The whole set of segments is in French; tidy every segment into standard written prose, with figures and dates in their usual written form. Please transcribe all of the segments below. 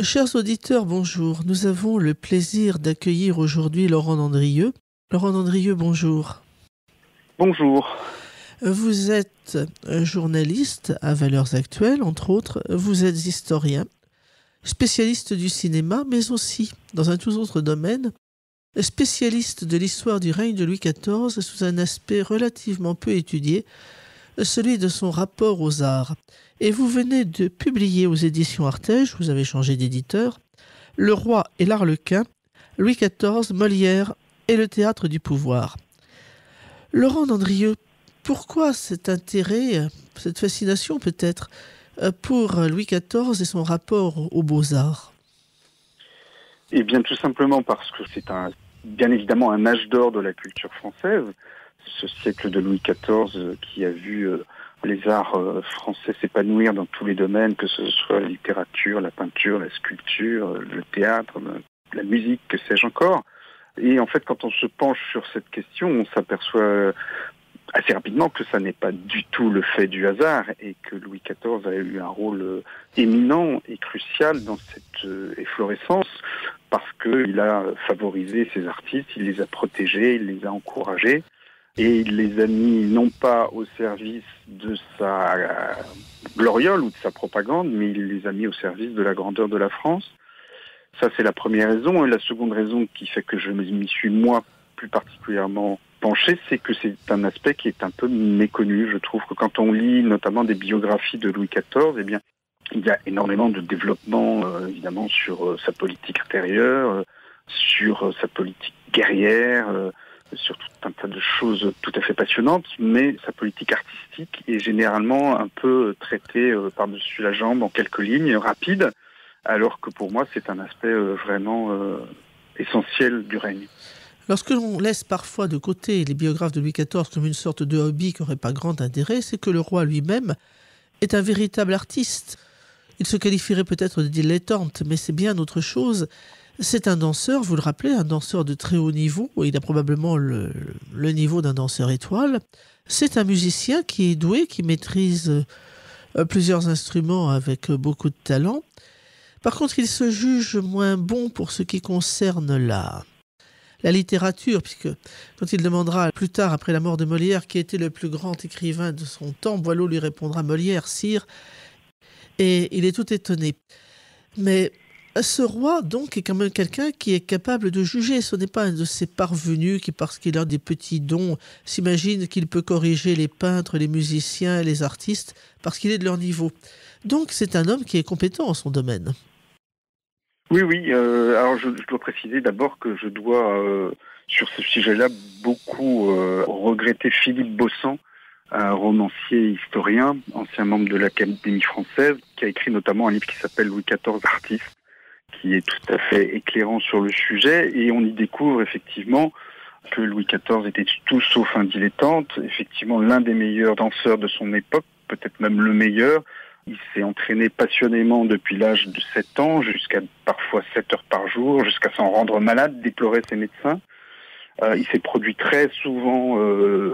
Chers auditeurs, bonjour. Nous avons le plaisir d'accueillir aujourd'hui Laurent Dandrieux. Laurent Dandrieux, bonjour. Bonjour. Vous êtes journaliste à Valeurs Actuelles, entre autres. Vous êtes historien, spécialiste du cinéma, mais aussi, dans un tout autre domaine, spécialiste de l'histoire du règne de Louis XIV sous un aspect relativement peu étudié, celui de son rapport aux arts. Et vous venez de publier aux éditions Artege, vous avez changé d'éditeur, Le Roi et l'Arlequin, Louis XIV, Molière et le théâtre du pouvoir. Laurent Dandrieux, pourquoi cet intérêt, cette fascination peut-être, pour Louis XIV et son rapport aux beaux-arts? Eh bien, tout simplement parce que c'est bien évidemment un âge d'or de la culture française, ce siècle de Louis XIV qui a vu les arts français s'épanouir dans tous les domaines, que ce soit la littérature, la peinture, la sculpture, le théâtre, la musique, que sais-je encore. Et en fait, quand on se penche sur cette question, on s'aperçoit assez rapidement que ça n'est pas du tout le fait du hasard et que Louis XIV a eu un rôle éminent et crucial dans cette efflorescence parce qu'il a favorisé ses artistes, il les a protégés, il les a encouragés et il les a mis non pas au service de sa gloriole ou de sa propagande, mais il les a mis au service de la grandeur de la France. Ça, c'est la première raison. Et la seconde raison qui fait que je m'y suis, moi, plus particulièrement penché, c'est que c'est un aspect qui est un peu méconnu. Je trouve que quand on lit notamment des biographies de Louis XIV, eh bien, il y a énormément de développement, évidemment, sur sa politique intérieure, sur sa politique guerrière, sur tout un tas de choses tout à fait passionnantes, mais sa politique artistique est généralement un peu traitée par-dessus la jambe en quelques lignes, rapides, alors que pour moi, c'est un aspect vraiment essentiel du règne. Lorsque l'on laisse parfois de côté les biographes de Louis XIV comme une sorte de hobby qui n'aurait pas grand intérêt, c'est que le roi lui-même est un véritable artiste. Il se qualifierait peut-être de dilettante, mais c'est bien autre chose. C'est un danseur, vous le rappelez, un danseur de très haut niveau. Il a probablement le niveau d'un danseur étoile. C'est un musicien qui est doué, qui maîtrise plusieurs instruments avec beaucoup de talent. Par contre, il se juge moins bon pour ce qui concerne la littérature, puisque quand il demandera plus tard, après la mort de Molière, qui était le plus grand écrivain de son temps, Boileau lui répondra « Molière, sire », et il est tout étonné. Mais ce roi, donc, est quand même quelqu'un qui est capable de juger. Ce n'est pas un de ces parvenus qui, parce qu'il a des petits dons, s'imagine qu'il peut corriger les peintres, les musiciens, les artistes, parce qu'il est de leur niveau. Donc, c'est un homme qui est compétent en son domaine. Oui. Alors, je dois préciser d'abord que je dois, sur ce sujet-là, beaucoup regretter Philippe Beaussant, un romancier historien, ancien membre de l'Académie française, qui a écrit notamment un livre qui s'appelle Louis XIV artiste, qui est tout à fait éclairant sur le sujet, et on y découvre effectivement que Louis XIV était tout sauf un dilettante, effectivement l'un des meilleurs danseurs de son époque, peut-être même le meilleur. Il s'est entraîné passionnément depuis l'âge de 7 ans, jusqu'à parfois 7 heures par jour, jusqu'à s'en rendre malade, déplorer ses médecins. Il s'est produit très souvent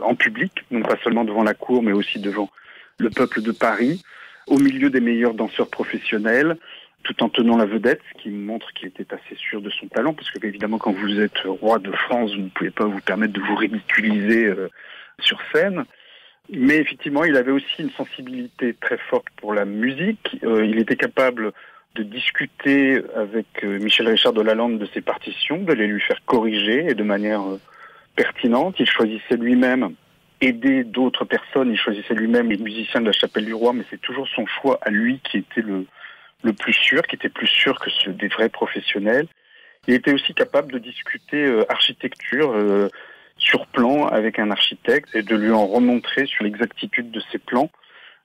en public, non pas seulement devant la cour, mais aussi devant le peuple de Paris, au milieu des meilleurs danseurs professionnels, tout en tenant la vedette, ce qui montre qu'il était assez sûr de son talent, parce que évidemment, quand vous êtes roi de France, vous ne pouvez pas vous permettre de vous ridiculiser sur scène. Mais effectivement, il avait aussi une sensibilité très forte pour la musique. Il était capable de discuter avec Michel Richard de Lalande de ses partitions, de les lui faire corriger et de manière pertinente. Il choisissait lui-même, aider d'autres personnes, il choisissait lui-même les musiciens de la Chapelle du Roi, mais c'est toujours son choix à lui qui était le plus sûr, qui était plus sûr que ceux des vrais professionnels. Il était aussi capable de discuter architecture sur plan avec un architecte et de lui en remontrer sur l'exactitude de ses plans.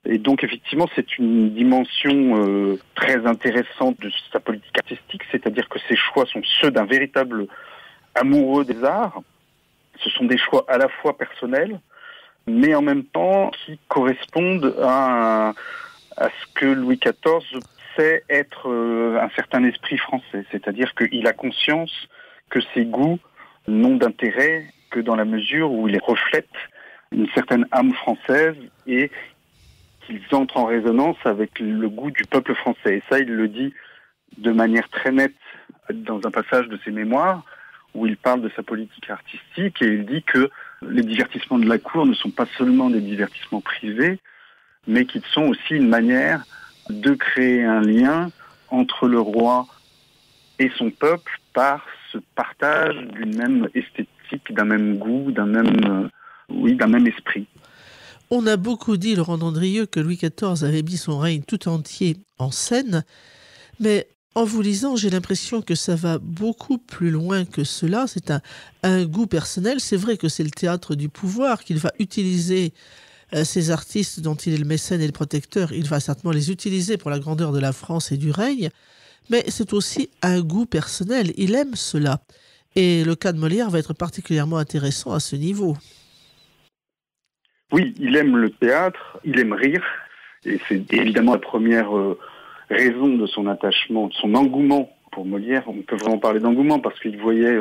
Et donc effectivement, c'est une dimension très intéressante de sa politique artistique, c'est-à-dire que ses choix sont ceux d'un véritable amoureux des arts. Ce sont des choix à la fois personnels, mais en même temps qui correspondent à ce que Louis XIV sait être un certain esprit français, c'est-à-dire qu'il a conscience que ses goûts n'ont d'intérêt que dans la mesure où ils reflètent une certaine âme française et qu'ils entrent en résonance avec le goût du peuple français. Et ça, il le dit de manière très nette dans un passage de ses mémoires où il parle de sa politique artistique et il dit que les divertissements de la cour ne sont pas seulement des divertissements privés, mais qu'ils sont aussi une manière de créer un lien entre le roi et son peuple par ce partage d'une même esthétique, d'un même goût, d'un même esprit. On a beaucoup dit, Laurent Dandrieux, que Louis XIV avait mis son règne tout entier en scène, mais en vous lisant, j'ai l'impression que ça va beaucoup plus loin que cela. C'est un goût personnel. C'est vrai que c'est le théâtre du pouvoir, qu'il va utiliser ces artistes dont il est le mécène et le protecteur. Il va certainement les utiliser pour la grandeur de la France et du règne, mais c'est aussi un goût personnel. Il aime cela. Et le cas de Molière va être particulièrement intéressant à ce niveau. Oui, il aime le théâtre, il aime rire, et c'est évidemment la première raison de son attachement, de son engouement pour Molière. On peut vraiment parler d'engouement parce qu'il voyait,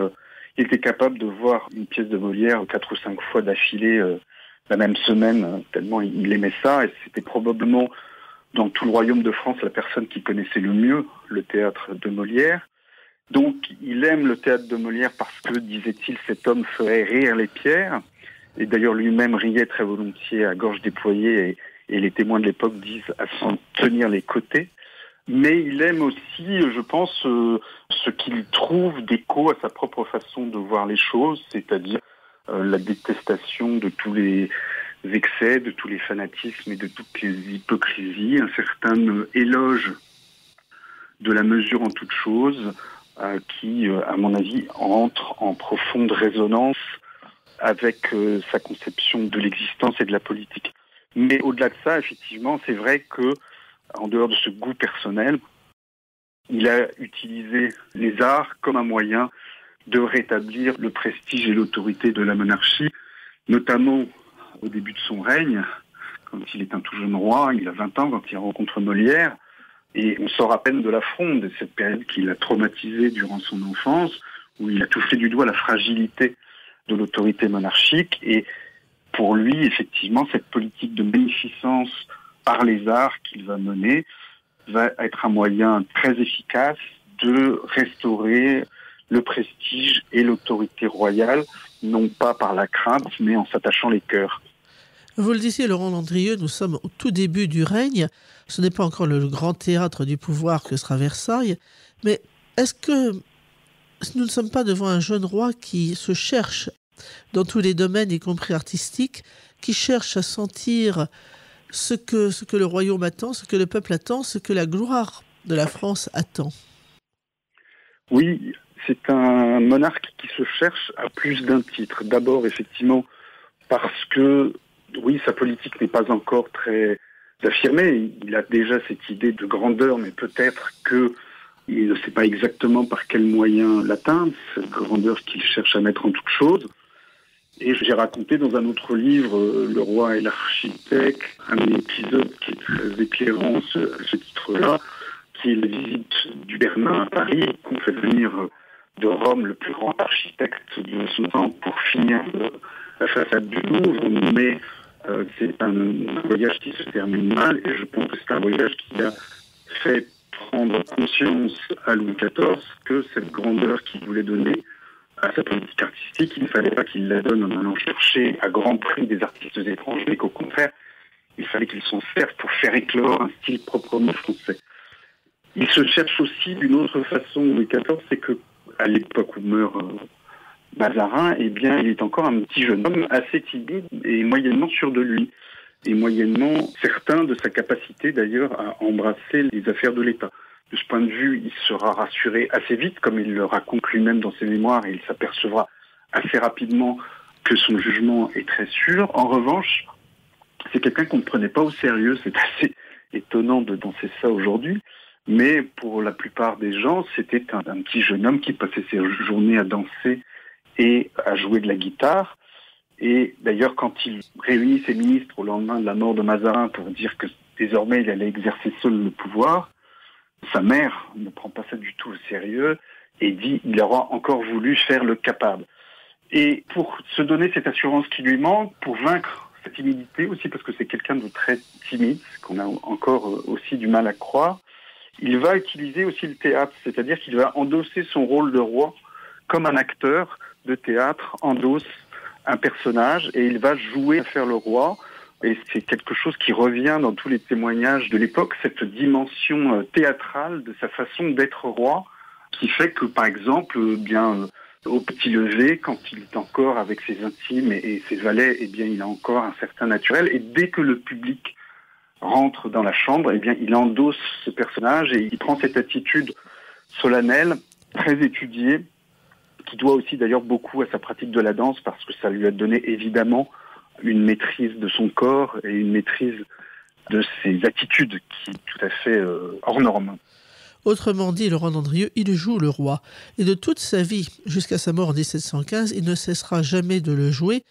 il était capable de voir une pièce de Molière 4 ou 5 fois d'affilée la même semaine, tellement il aimait ça, et c'était probablement dans tout le royaume de France la personne qui connaissait le mieux le théâtre de Molière. Donc il aime le théâtre de Molière parce que, disait-il, cet homme ferait rire les pierres. Et d'ailleurs, lui-même riait très volontiers à gorge déployée, et les témoins de l'époque disent à s'en tenir les côtés. Mais il aime aussi, je pense, ce qu'il trouve d'écho à sa propre façon de voir les choses, c'est-à-dire la détestation de tous les excès, de tous les fanatismes et de toutes les hypocrisies, un certain éloge de la mesure en toute chose, qui, à mon avis, entre en profonde résonance avec sa conception de l'existence et de la politique. Mais au-delà de ça, effectivement, c'est vrai que, en dehors de ce goût personnel, il a utilisé les arts comme un moyen de rétablir le prestige et l'autorité de la monarchie, notamment au début de son règne, quand il est un tout jeune roi, il a 20 ans quand il rencontre Molière, et on sort à peine de la fronde de cette période qui l'a traumatisé durant son enfance, où il a touché du doigt la fragilité de l'autorité monarchique, et pour lui, effectivement, cette politique de bénéficence par les arts qu'il va mener va être un moyen très efficace de restaurer le prestige et l'autorité royale, non pas par la crainte, mais en s'attachant les cœurs. Vous le disiez, Laurent Landrieux, nous sommes au tout début du règne. Ce n'est pas encore le grand théâtre du pouvoir que sera Versailles, mais est-ce que nous ne sommes pas devant un jeune roi qui se cherche dans tous les domaines, y compris artistiques, qui cherche à sentir ce que le royaume attend, ce que le peuple attend, ce que la gloire de la France attend? Oui, c'est un monarque qui se cherche à plus d'un titre. D'abord, effectivement, parce que, oui, sa politique n'est pas encore très affirmée. Il a déjà cette idée de grandeur, mais peut-être qu'il ne sait pas exactement par quel moyen l'atteindre, cette grandeur qu'il cherche à mettre en toute chose. Et j'ai raconté dans un autre livre, Le roi et l'architecte, un épisode qui est très éclairant à ce titre-là, qui est la visite du Bernin à Paris, qu'on fait venir de Rome le plus grand architecte de son temps pour finir la façade du Louvre. Mais c'est un voyage qui se termine mal, et je pense que c'est un voyage qui a fait prendre conscience à Louis XIV que cette grandeur qu'il voulait donner à sa politique artistique, il ne fallait pas qu'il la donne en allant chercher à grand prix des artistes étrangers, mais qu'au contraire, il fallait qu'ils s'en servent pour faire éclore un style proprement français. Il se cherche aussi d'une autre façon, Louis XIV, c'est que à l'époque où meurt Mazarin, eh bien, il est encore un petit jeune homme assez timide et moyennement sûr de lui, et moyennement certain de sa capacité d'ailleurs à embrasser les affaires de l'État. De ce point de vue, il sera rassuré assez vite, comme il le raconte lui-même dans ses mémoires, et il s'apercevra assez rapidement que son jugement est très sûr. En revanche, c'est quelqu'un qu'on ne prenait pas au sérieux. C'est assez étonnant de penser ça aujourd'hui, mais pour la plupart des gens, c'était un petit jeune homme qui passait ses journées à danser et à jouer de la guitare. Et d'ailleurs, quand il réunit ses ministres au lendemain de la mort de Mazarin pour dire que désormais il allait exercer seul le pouvoir, sa mère ne prend pas ça du tout au sérieux et dit il aura encore voulu faire le capable. Et pour se donner cette assurance qui lui manque, pour vaincre sa timidité aussi, parce que c'est quelqu'un de très timide, qu'on a encore aussi du mal à croire, il va utiliser aussi le théâtre, c'est-à-dire qu'il va endosser son rôle de roi comme un acteur de théâtre endosse un personnage et il va jouer à faire le roi. Et c'est quelque chose qui revient dans tous les témoignages de l'époque, cette dimension théâtrale de sa façon d'être roi, qui fait que, par exemple, au petit lever, quand il est encore avec ses intimes et ses valets, eh bien, il a encore un certain naturel. Et dès que le public rentre dans la chambre, eh bien, il endosse ce personnage et il prend cette attitude solennelle, très étudiée, qui doit aussi d'ailleurs beaucoup à sa pratique de la danse, parce que ça lui a donné évidemment une maîtrise de son corps et une maîtrise de ses attitudes qui est tout à fait hors norme. Autrement dit, Laurent d'Andrieux, il joue le roi. Et de toute sa vie, jusqu'à sa mort en 1715, il ne cessera jamais de le jouer.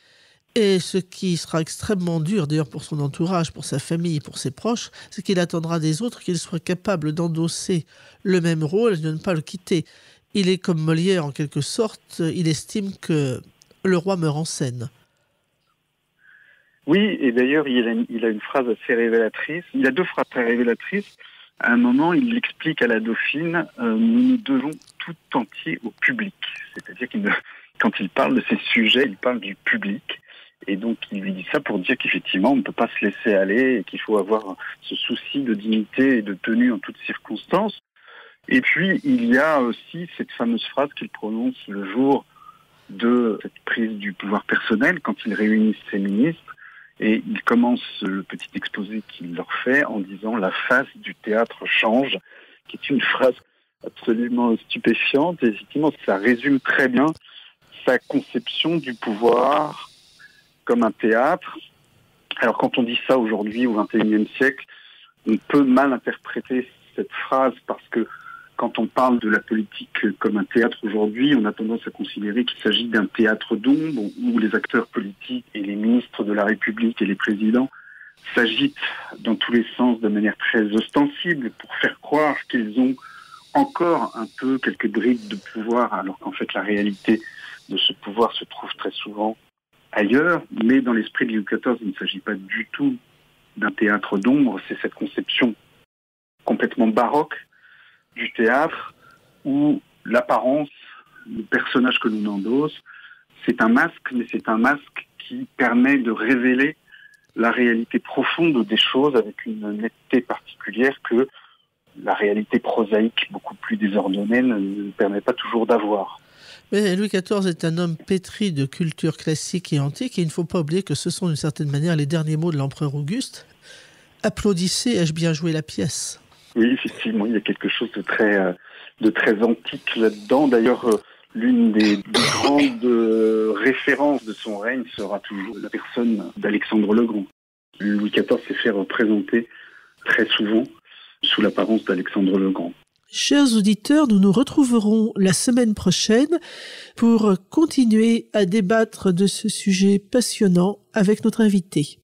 Et ce qui sera extrêmement dur, d'ailleurs pour son entourage, pour sa famille, pour ses proches, c'est qu'il attendra des autres qu'ils soient capables d'endosser le même rôle et de ne pas le quitter. Il est comme Molière en quelque sorte, il estime que le roi meurt en scène. Oui, et d'ailleurs, il a une phrase assez révélatrice. Il a deux phrases très révélatrices. À un moment, il explique à la dauphine nous devons tout entier au public. C'est-à-dire quand il parle de ces sujets, il parle du public. Et donc, il lui dit ça pour dire qu'effectivement, on ne peut pas se laisser aller et qu'il faut avoir ce souci de dignité et de tenue en toutes circonstances. Et puis, il y a aussi cette fameuse phrase qu'il prononce le jour de cette prise du pouvoir personnel, quand il réunit ses ministres. Et il commence le petit exposé qu'il leur fait en disant « La face du théâtre change », qui est une phrase absolument stupéfiante. Et effectivement, ça résume très bien sa conception du pouvoir comme un théâtre. Alors quand on dit ça aujourd'hui, au XXIe siècle, on peut mal interpréter cette phrase parce que quand on parle de la politique comme un théâtre aujourd'hui, on a tendance à considérer qu'il s'agit d'un théâtre d'ombre où les acteurs politiques et les ministres de la République et les présidents s'agitent dans tous les sens de manière très ostensible pour faire croire qu'ils ont encore un peu quelques brides de pouvoir, alors qu'en fait la réalité de ce pouvoir se trouve très souvent ailleurs. Mais dans l'esprit de Louis XIV, il ne s'agit pas du tout d'un théâtre d'ombre, c'est cette conception complètement baroque du théâtre où l'apparence, le personnage que l'on endosse, c'est un masque, mais c'est un masque qui permet de révéler la réalité profonde des choses avec une netteté particulière que la réalité prosaïque, beaucoup plus désordonnée, ne permet pas toujours d'avoir. Mais Louis XIV est un homme pétri de culture classique et antique, et il ne faut pas oublier que ce sont d'une certaine manière les derniers mots de l'empereur Auguste. Applaudissez, ai-je bien joué la pièce ? Oui, effectivement, il y a quelque chose de très antique là-dedans. D'ailleurs, l'une des grandes références de son règne sera toujours la personne d'Alexandre le Grand. Louis XIV s'est fait représenter très souvent sous l'apparence d'Alexandre le Grand. Chers auditeurs, nous nous retrouverons la semaine prochaine pour continuer à débattre de ce sujet passionnant avec notre invité.